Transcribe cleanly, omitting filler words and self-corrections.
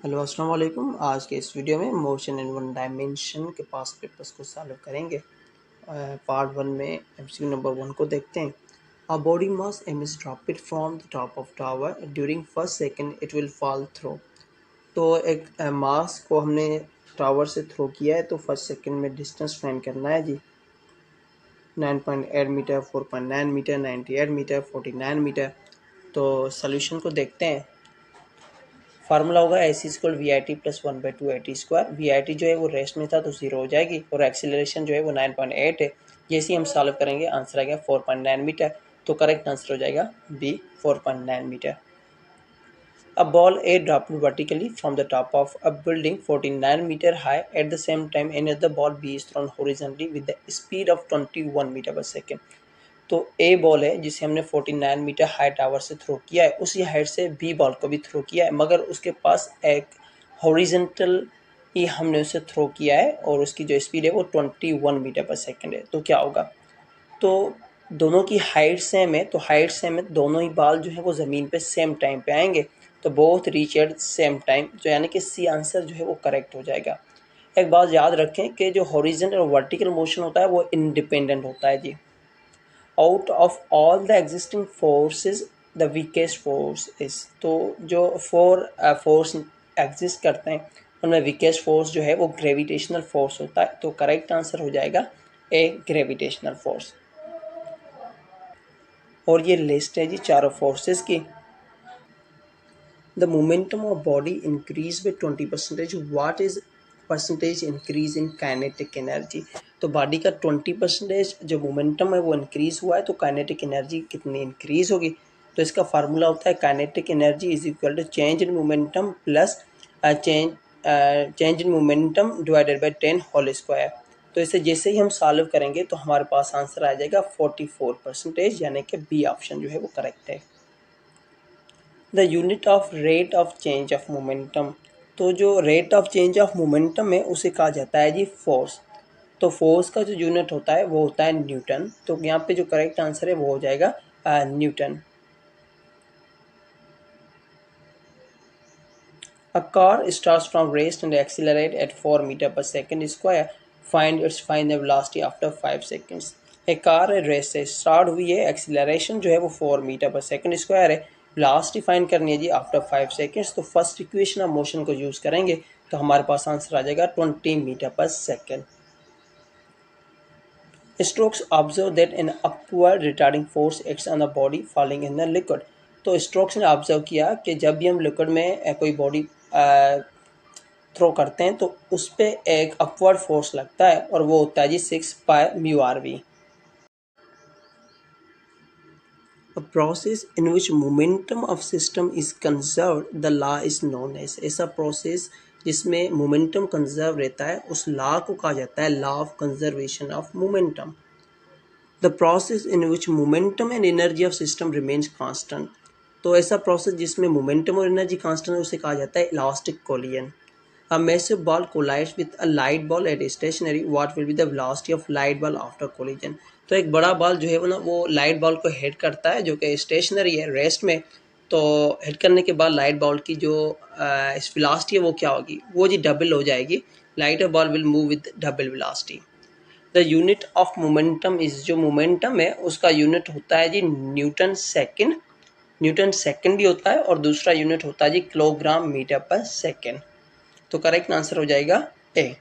Hello अस्सलाम वालेकुम। आज के इस वीडियो में मोशन इन वन डायमेंशन के पास पेपर्स को सॉल्व करेंगे। पार्ट 1 में एमसीक्यू नंबर 1 को देखते हैं। A body mass M is drop it from the top of tower during first second it will fall through. तो एक मास को हमने टावर से थ्रो किया है, तो फर्स्ट सेकंड में डिस्टेंस फाइंड करना है जी। 9.8 मीटर, 4.9 मीटर, 98 मीटर, 49 मीटर। तो सोल्यूशन को देखते हैं। फार्मूला होगा AC equal VIT plus 1/2 AT square. VIT जो है वो रेस्ट में था तो 0 हो जाएगी और एक्सीलरेशन जो है वो 9.8 है। जैसे ही हम सॉल्व करेंगे आंसर आ गया 4.9 मीटर। तो करेक्ट आंसर हो जाएगा B 4.9 metre. A ball A dropped vertically from the top of a building 49 meter high. At the same time, another ball B is thrown horizontally with the speed of 21 meter per second. तो ए ball है जिसे हमने 49 metre high tower से throw किया है, उसी height से B ball को भी थ्रो किया है, मगर उसके पास एक हॉरिजॉन्टल ही हमने उसे थ्रो किया है और उसकी जो स्पीड है वो 21 मीटर पर सेकंड है। तो क्या होगा, तो दोनों की हाइट सेम है, तो हाइट सेम है, दोनों ही बॉल जो है वो ज़मीन पे सेम टाइम पे आएंगे, तो both reach at same time, जो यानी कि सी आंसर जो है वो करेक्ट हो जाएगा। एक बात याद रखें कि जो हॉरिजॉन्टल और वर्टिकल मोशन होता है वो इंडिपेंडेंट होता है जी। Out of all the existing forces the weakest force is, तो जो फोर्स एग्जिस्ट करते हैं उनमें वीकेस्ट फोर्स जो है वो ग्रेविटेशनल फोर्स होता है। तो करेक्ट आंसर हो जाएगा ए ग्रेविटेशनल फोर्स। और ये लिस्ट है जी चारों फोर्सेस की। The momentum of body increase by 20%। What is percentage increase in kinetic energy. तो बॉडी का 20% जो मोमेंटम है वो इंक्रीज हुआ है, तो काइनेटिक एनर्जी कितनी इंक्रीज होगी। तो इसका फार्मूला होता है kinetic energy is equal to change in momentum plus change in momentum divided by 10 whole square. तो इसे जैसे ही हम सॉल्व करेंगे तो हमारे पास आंसर आ जाएगा 44%, यानी कि बी ऑप्शन जो है वो करेक्ट है। The unit of rate of change of momentum. तो जो rate of change of momentum है उसे कहा जाता है जी फोर्स। तो फोर्स का जो यूनिट होता है वो होता है न्यूटन। तो यहाँ पे जो करेक्ट आंसर है वो हो जाएगा Newton. A car starts from rest and accelerates at 4 meter per second square. Find its final velocity after 5 seconds. एक कार रेस से स्टार्ट हुई है, एक्सीलरेशन जो है वो 4 मीटर पर सेकंड स्क्वायर है, वेलोसिटी फाइंड करनी है जी आफ्टर 5 सेकंड्स। तो फर्स्ट इक्वेशन ऑफ मोशन को यूज़ करेंगे तो हमारे पास आंसर आ जाएगा 20 मीटर पर second. Stokes observed that an upward retarding force acts on a body falling in the liquid. तो स्ट्रोक्स ने ऑब्जर्व किया कि जब भी हम लिक्विड में कोई बॉडी थ्रो करते हैं तो उस पर एक अपवर्ड फोर्स लगता है और वो होता है जी 6πμ/v। A process in which momentum of system is conserved, the law is known as। ऐसा प्रोसेस जिसमें मोमेंटम कंजर्व रहता है उस लॉ को कहा जाता है law of conservation of momentum. The process in which momentum and energy of system remains constant. तो ऐसा प्रोसेस जिसमें मोमेंटम और एनर्जी कांस्टेंट है उसे कहा जाता है elastic collision. A massive ball collides with a light ball at stationary. What will be the velocity of light ball after collision? तो एक बड़ा बॉल जो है वो ना वो लाइट बॉल को हिट करता है जो कि स्टेशनरी है रेस्ट में। तो हिट करने के बाद लाइट बॉल की जो वेलोसिटी है वो क्या होगी, वो जी डबल हो जाएगी। Light ball will move with double velocity. The unit of momentum is, जो मोमेंटम है उसका यूनिट होता है जी न्यूटन सेकंड। न्यूटन सेकंड भी होता है और दूसरा यूनिट होता है जी किलोग्राम मीटर पर सेकंड। तो करेक्ट आंसर हो जाएगा ए।